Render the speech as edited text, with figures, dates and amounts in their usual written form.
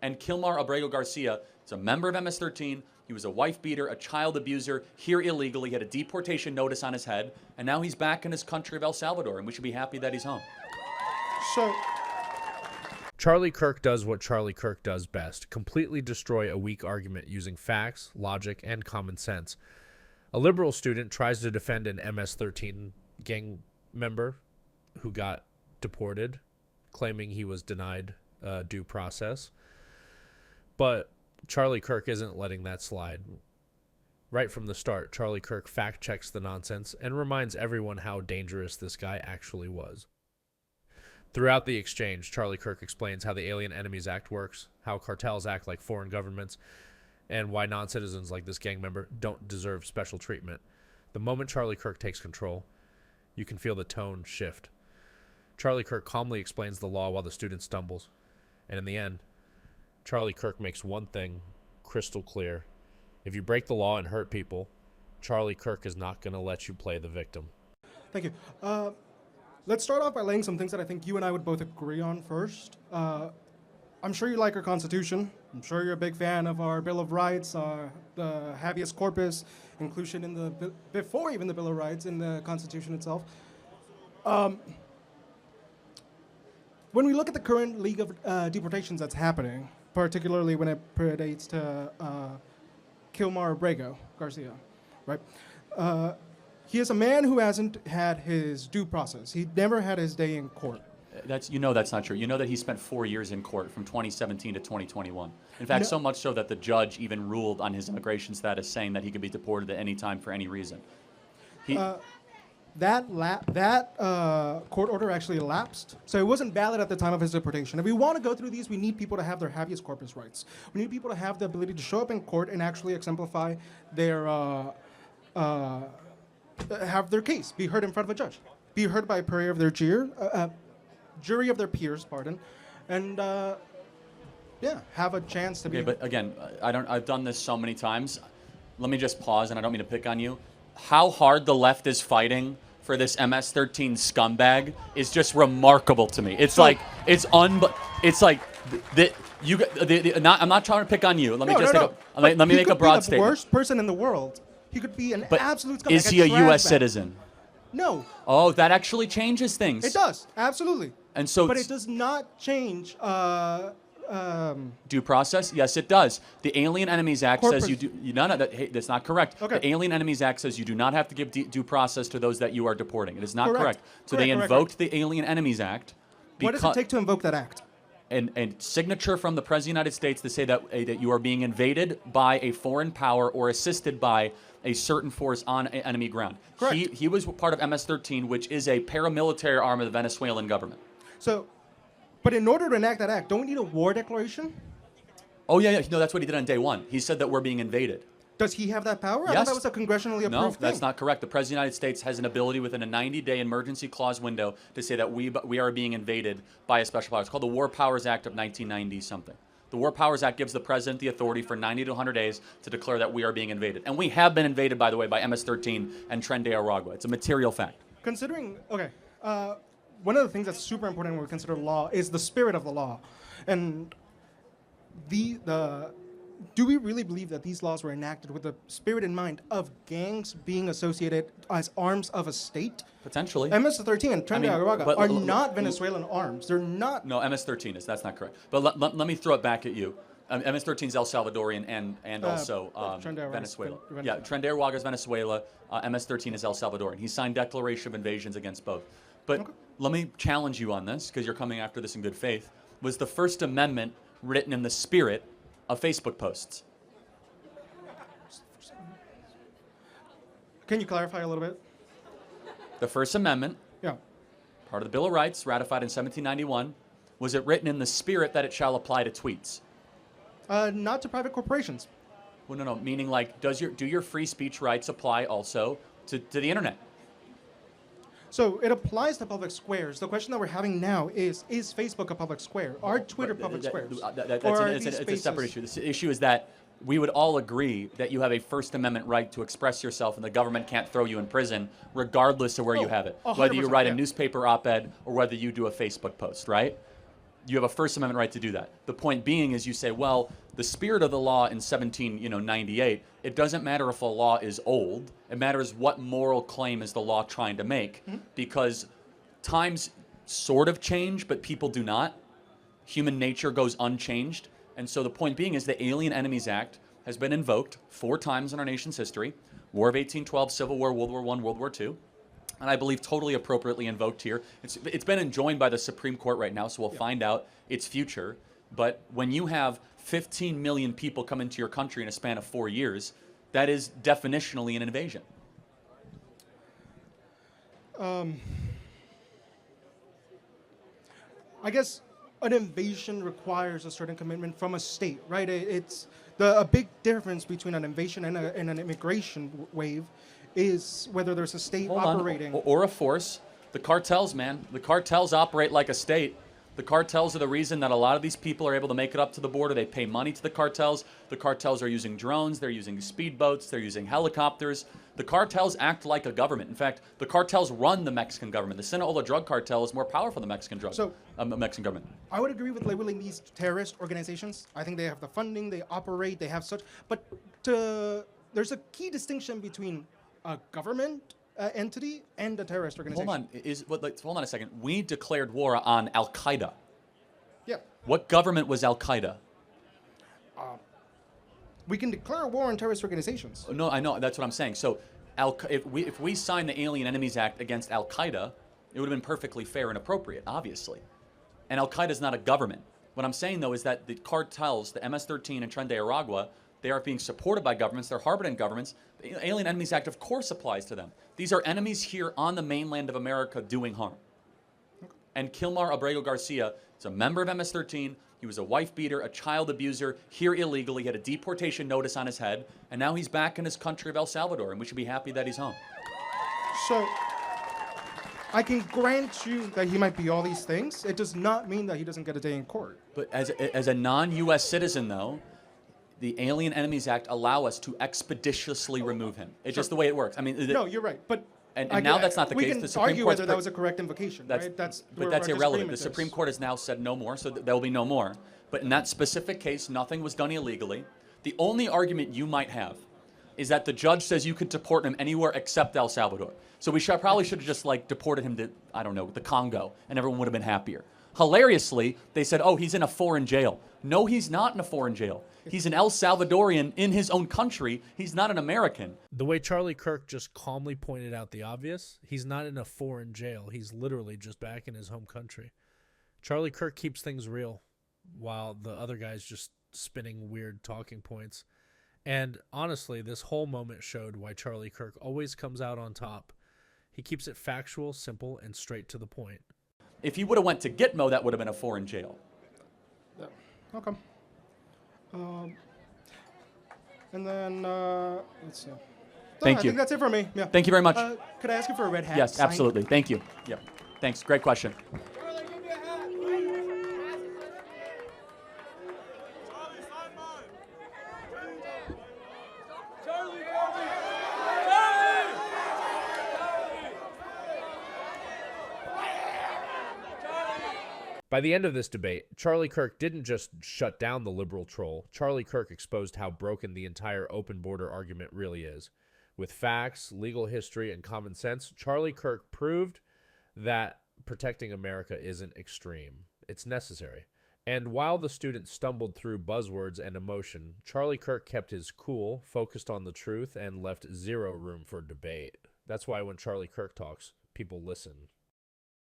And Kilar Rego Garcia is a member of MS-13. He was a wife beater, a child abuser, here illegally. He had a deportation notice on his head, and now he's back in his country of El Salvador, and we should be happy that he's home. So, Charlie Kirk does what Charlie Kirk does best, completely destroy a weak argument using facts, logic, and common sense. A liberal student tries to defend an MS-13 gang member who got deported, claiming he was denied due process. But Charlie Kirk isn't letting that slide. Right from the start, Charlie Kirk fact-checks the nonsense and reminds everyone how dangerous this guy actually was. Throughout the exchange, Charlie Kirk explains how the Alien Enemies Act works, how cartels act like foreign governments, and why non-citizens like this gang member don't deserve special treatment. The moment Charlie Kirk takes control, you can feel the tone shift. Charlie Kirk calmly explains the law while the student stumbles. And in the end, Charlie Kirk makes one thing crystal clear. If you break the law and hurt people, Charlie Kirk is not going to let you play the victim. thank you. Let's start off by laying some things that I think you and I would both agree on first. I'm sure you like our Constitution. I'm sure you're a big fan of our Bill of Rights, the habeas corpus, inclusion in the before even the Bill of Rights in the Constitution itself. When we look at the current league of deportations that's happening, particularly when it predates to Kilar Rego Garcia, right? He is a man who hasn't had his due process. He never had his day in court. That's not true. You know that he spent 4 years in court from 2017 to 2021. In fact, so much so that the judge even ruled on his immigration status, saying that he could be deported at any time for any reason. That court order actually elapsed, so it wasn't valid at the time of his deportation. If we want to go through these, we need people to have their habeas corpus rights. We need people to have the ability to show up in court and actually exemplify their, have their case be heard in front of a judge, be heard by a jury of their jury of their peers, and have a chance to be. Okay, but again, I've done this so many times. Let me just pause, and I don't mean to pick on you. How hard the left is fighting for this MS-13 scumbag is just remarkable to me. It's like I'm not trying to pick on you. Let me make a broad statement. He could be the worst person in the world. He could be an absolute scumbag. Is he a U.S. citizen? No. Oh, that actually changes things. It does, absolutely. And so, but it does not change due process. Yes, it does. The Alien Enemies Act says you do. That's not correct. Okay. The Alien Enemies Act says you do not have to give due process to those that you are deporting. It is not correct. So they invoked the Alien Enemies Act. What does it take to invoke that act? And signature from the President of the United States to say that you are being invaded by a foreign power or assisted by a certain force on enemy ground. Correct. He was part of MS-13, which is a paramilitary arm of the Venezuelan government. So, but in order to enact that act, don't we need a war declaration? Oh, yeah. No, that's what he did on day one. He said that we're being invaded. Does he have that power? Yes. I thought that was a congressionally approved thing. No, that's not correct. The President of the United States has an ability within a 90-day emergency clause window to say that we are being invaded by a special power. It's called the War Powers Act of 1990-something. The War Powers Act gives the President the authority for 90 to 100 days to declare that we are being invaded. And we have been invaded, by the way, by MS-13 and Tren de Aragua. It's a material fact. Considering, one of the things that's super important when we consider law is the spirit of the law. And do we really believe that these laws were enacted with the spirit in mind of gangs being associated as arms of a state? Potentially. MS-13 and Tren de Aragua are not Venezuelan arms. They're not. No, MS-13 is. That's not correct. But let me throw it back at you. MS-13 is El Salvadorian and also Venezuela. Yeah, Tren de Aragua is Venezuela. MS-13 is El Salvadorian. He signed Declaration of Invasions against both. But let me challenge you on this, because you're coming after this in good faith. Was the First Amendment written in the spirit of Facebook posts? Can you clarify a little bit? The First Amendment, part of the Bill of Rights, ratified in 1791, was it written in the spirit that it shall apply to tweets? Not to private corporations. Well, no. Meaning, like, do your free speech rights apply also to the internet? So it applies to public squares. The question that we're having now is Facebook a public square? Are Twitter public squares? It's a separate issue. The issue is that we would all agree that you have a First Amendment right to express yourself, and the government can't throw you in prison regardless of where you have it, whether you write a newspaper op-ed or whether you do a Facebook post, right? You have a First Amendment right to do that. The point being is you say, well, the spirit of the law in 1798, it doesn't matter if a law is old. It matters what moral claim is the law trying to make, because times sort of change, but people do not. Human nature goes unchanged. And so the point being is the Alien Enemies Act has been invoked 4 times in our nation's history. War of 1812, Civil War, World War I, World War II. And I believe totally appropriately invoked here. It's been enjoined by the Supreme Court right now, so we'll find out its future. But when you have 15 million people come into your country in a span of 4 years, that is definitionally an invasion. I guess an invasion requires a certain commitment from a state, right? It's a big difference between an invasion and an immigration wave is whether there's a state operating. Or a force. The cartels, man. The cartels operate like a state. The cartels are the reason that a lot of these people are able to make it up to the border. They pay money to the cartels. The cartels are using drones. They're using speedboats. They're using helicopters. The cartels act like a government. In fact, the cartels run the Mexican government. The Sinaloa drug cartel is more powerful than the Mexican Mexican government. I would agree with labeling these terrorist organizations. I think they have the funding, they operate, they have such. But there's a key distinction between a government entity and a terrorist organization. Hold on a second. We declared war on Al Qaeda. Yeah. What government was Al Qaeda? We can declare war on terrorist organizations. No, I know. That's what I'm saying. So, if we signed the Alien Enemies Act against Al Qaeda, it would have been perfectly fair and appropriate, obviously. And Al Qaeda is not a government. What I'm saying, though, is that the cartels, the MS-13 and Tren de Aragua, they are being supported by governments. They're harbored in governments. The Alien Enemies Act, of course, applies to them. These are enemies here on the mainland of America doing harm. Okay. And Kilar Rego Garcia is a member of MS-13. He was a wife beater, a child abuser, here illegally. He had a deportation notice on his head. And now he's back in his country of El Salvador, and we should be happy that he's home. So, I can grant you that he might be all these things. It does not mean that he doesn't get a day in court. But as a non-U.S. citizen, though, the Alien Enemies Act allow us to expeditiously remove him. It's just the way it works. I mean, no, you're right, but now that's not the case. We can the Supreme argue whether that was a correct invocation, right? But that's irrelevant. The Supreme Court has now said no more, so there will be no more. But in that specific case, nothing was done illegally. The only argument you might have is that the judge says you could deport him anywhere except El Salvador. So we probably should have just deported him to, I don't know, the Congo, and everyone would have been happier. Hilariously, they said, oh, he's in a foreign jail. No, he's not in a foreign jail. He's an El Salvadorian in his own country. He's not an American. The way Charlie Kirk just calmly pointed out the obvious, he's not in a foreign jail. He's literally just back in his home country. Charlie Kirk keeps things real, while the other guy's just spinning weird talking points. And honestly, this whole moment showed why Charlie Kirk always comes out on top. He keeps it factual, simple, and straight to the point. If he would have went to Gitmo, that would have been a foreign jail. Yeah. Okay. And then, let's see. Thank you. I think that's it for me. Yeah. Thank you very much. Could I ask you for a red hat? Yes, absolutely. Thank you. Yep. Thanks. Great question. By the end of this debate, Charlie Kirk didn't just shut down the liberal troll. Charlie Kirk exposed how broken the entire open border argument really is. With facts, legal history, and common sense, Charlie Kirk proved that protecting America isn't extreme. It's necessary. And while the student stumbled through buzzwords and emotion, Charlie Kirk kept his cool, focused on the truth, and left zero room for debate. That's why when Charlie Kirk talks, people listen.